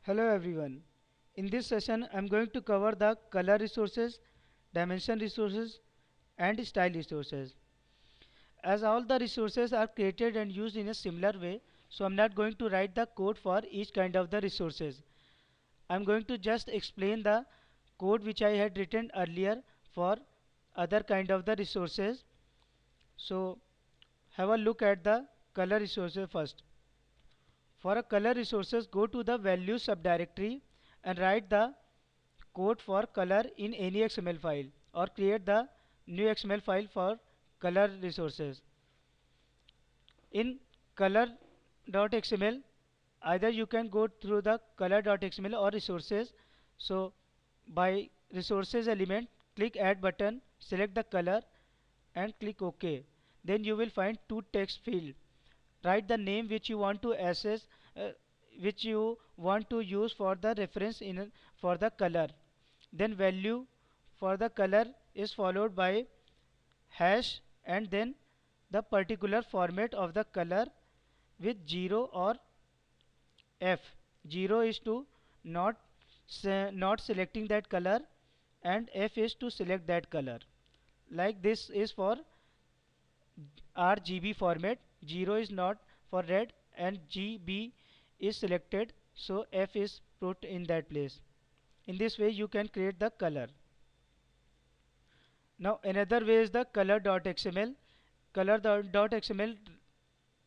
Hello everyone. In this session I am going to cover the color resources, dimension resources and style resources. As all the resources are created and used in a similar way, so I am not going to write the code for each kind of the resources. I am going to just explain the code which I had written earlier for other kind of the resources. So have a look at the color resources first. For a color resources, go to the values subdirectory and write the code for color in any XML file or create the new XML file for color resources. In color.xml, either you can go through the color.xml or resources. So by resources element, click add button, select the color and click OK. Then you will find two text field. Write the name which you want to access, which you want to use for the reference in for the color. Then value for the color is followed by hash and then the particular format of the color with 0 or F. 0 is to not not selecting that color and F is to select that color. Like this is for RGB format. 0 is not for red and GB is selected, so F is put in that place. In this way you can create the color. Now another way is the color.xml. Color.xml,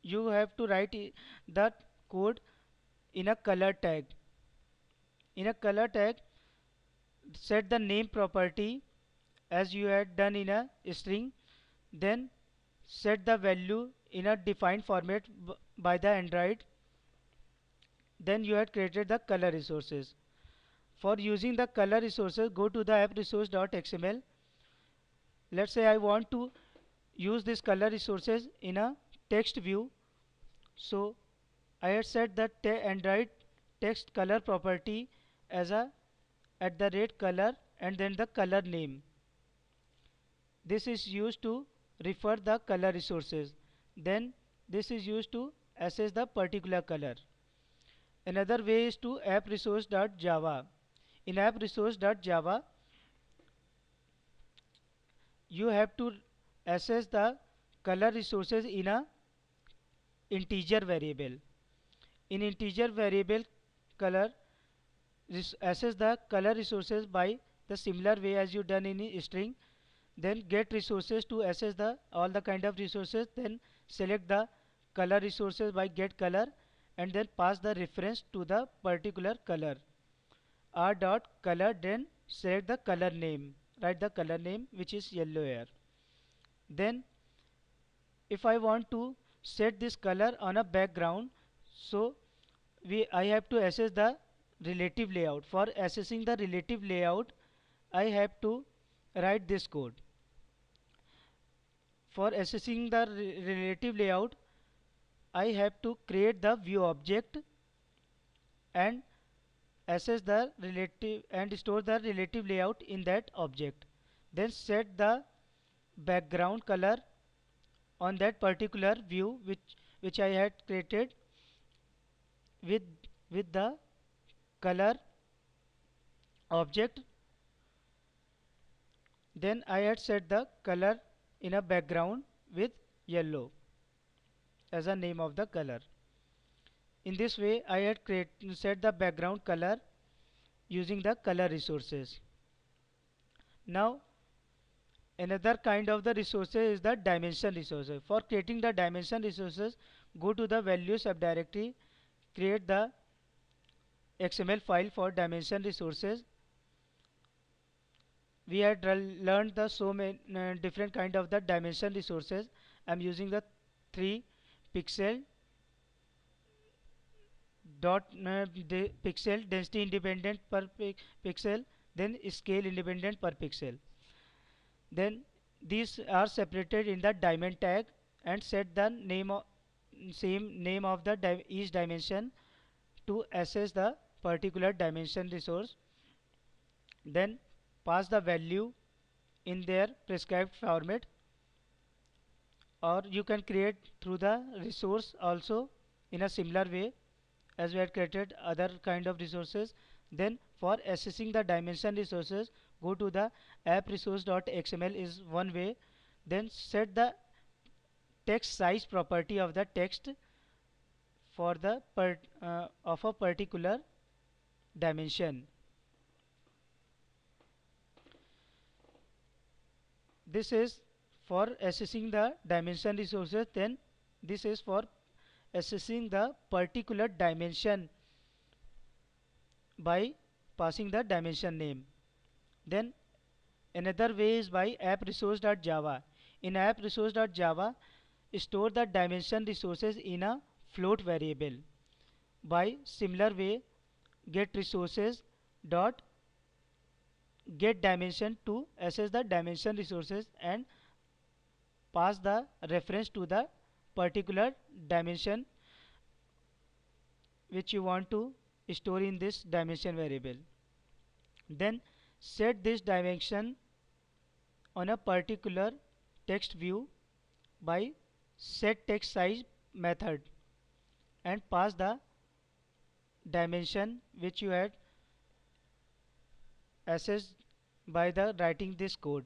you have to write the code in a color tag. In a color tag, set the name property as you had done in a string, then set the value in a defined format by the Android. Then you had created the color resources. For using the color resources, go to the app resource.xml. Let's say I want to use this color resources in a text view. So I had set the Android text color property as a @color and then the color name. This is used to refer the color resources. Then this is used to access the particular color. Another way is to app resource.java. In app resource.java, you have to access the color resources in a integer variable. In integer variable color, access the color resources by the similar way as you done in a string. Then get resources to access the all the kind of resources. Then select the color resources by get color and then pass the reference to the particular color. R dot color, then select the color name. Write the color name which is yellow here. Then if I want to set this color on a background, so I have to access the relative layout. For accessing the relative layout, I have to write this code. For accessing the relative layout, I have to create the view object and access the relative and store the relative layout in that object. Then set the background color on that particular view which I had created with the color object. Then I had set the color in a background with yellow as a name of the color. In this way I had set the background color using the color resources. Now another kind of the resources is the dimension resources. For creating the dimension resources, go to the values subdirectory, create the XML file for dimension resources. We had learned the so many different kind of the dimension resources. I am using the 3 pixel dot pixel density independent per pixel, then scale independent per pixel. Then these are separated in the diamond tag and set the name of same name of the each dimension to access the particular dimension resource. Then pass the value in their prescribed format, or you can create through the resource also in a similar way. as we had created other kind of resources. Then for accessing the dimension resources, go to the app resource.xml is one way. Then set the text size property of the text for the of a particular dimension. This is for accessing the dimension resources. Then this is for accessing the particular dimension by passing the dimension name. Then another way is by app resource.java. In app resource.java, store the dimension resources in a float variable. By similar way, get resources dot get dimension to access the dimension resources and pass the reference to the particular dimension which you want to store in this dimension variable. Then set this dimension on a particular text view by set text size method and pass the dimension which you had accessed by the writing this code.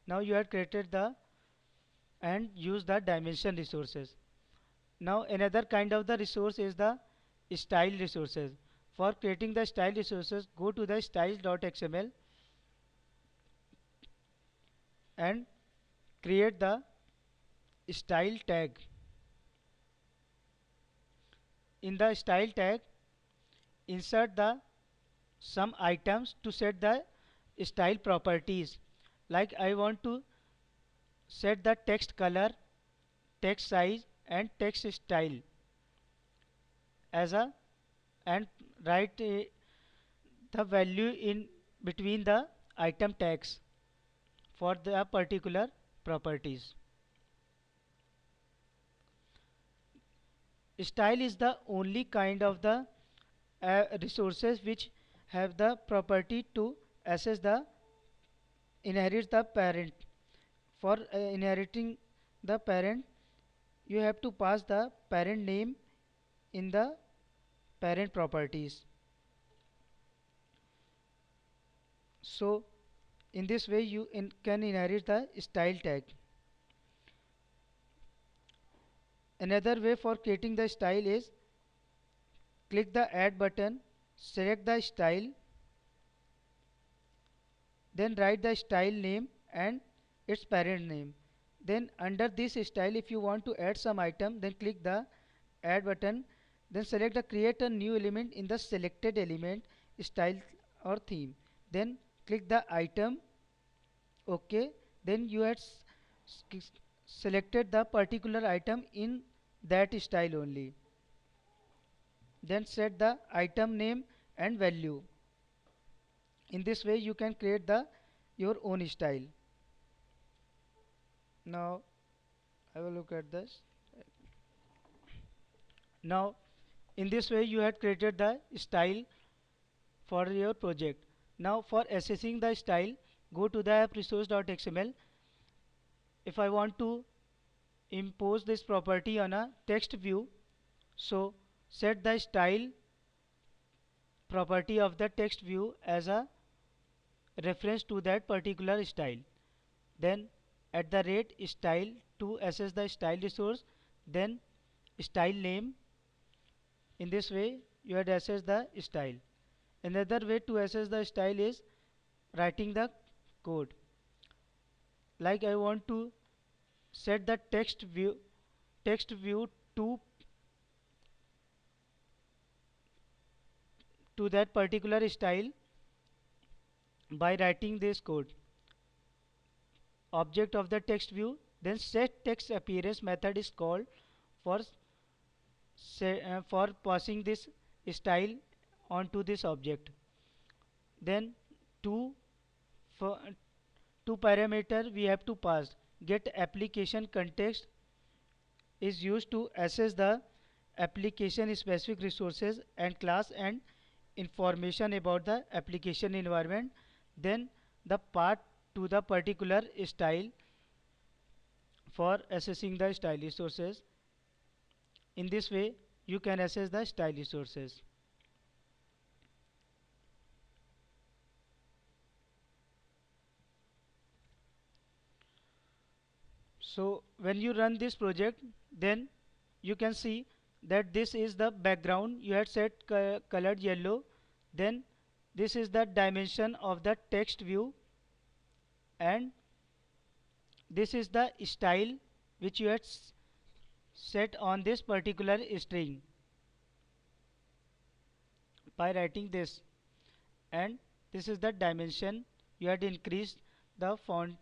Now you have created the and use the dimension resources. Now another kind of the resource is the style resources. For creating the style resources, go to the styles.xml and create the style tag. In the style tag, insert the some items to set the style properties. Like I want to set the text color, text size and text style as a and write the value in between the item tags for the particular properties. Style is the only kind of the resources which have the property to access the inherit the parent. For inheriting the parent, you have to pass the parent name in the parent properties. So in this way you can inherit the style tag. Another way for creating the style is click the add button, select the style, then write the style name and its parent name. Then under this style, if you want to add some item, then click the add button, then select the create a new element in the selected element style or theme. Then click the item, OK. Then you had selected the particular item in that style only. Then set the item name and value. In this way you can create the your own style. Now I will look at this. Now in this way you had created the style for your project. Now for accessing the style, go to the app resource.xml. If I want to impose this property on a text view, so set the style property of the text view as a reference to that particular style. Then at the rate style to access the style resource, then style name. In this way you had access the style. Another way to access the style is writing the code. Like I want to set the text view to that particular style by writing this code. Object of the text view, then set text appearance method is called for for passing this style onto this object. Then two parameter we have to pass. Get application context is used to access the application specific resources and class and information about the application environment. Then the path to the particular style for accessing the style resources. In this way you can access the style resources. So when you run this project, then you can see that this is the background you had set colored yellow. Then this is the dimension of the text view, and this is the style which you had set on this particular string by writing this, and this is the dimension you had increased the font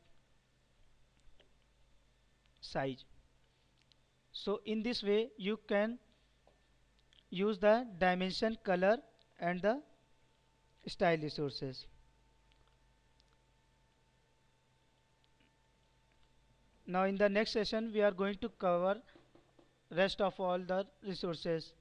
size. So in this way you can use the dimension, color and the style resources. Now in the next session we are going to cover rest of all the resources.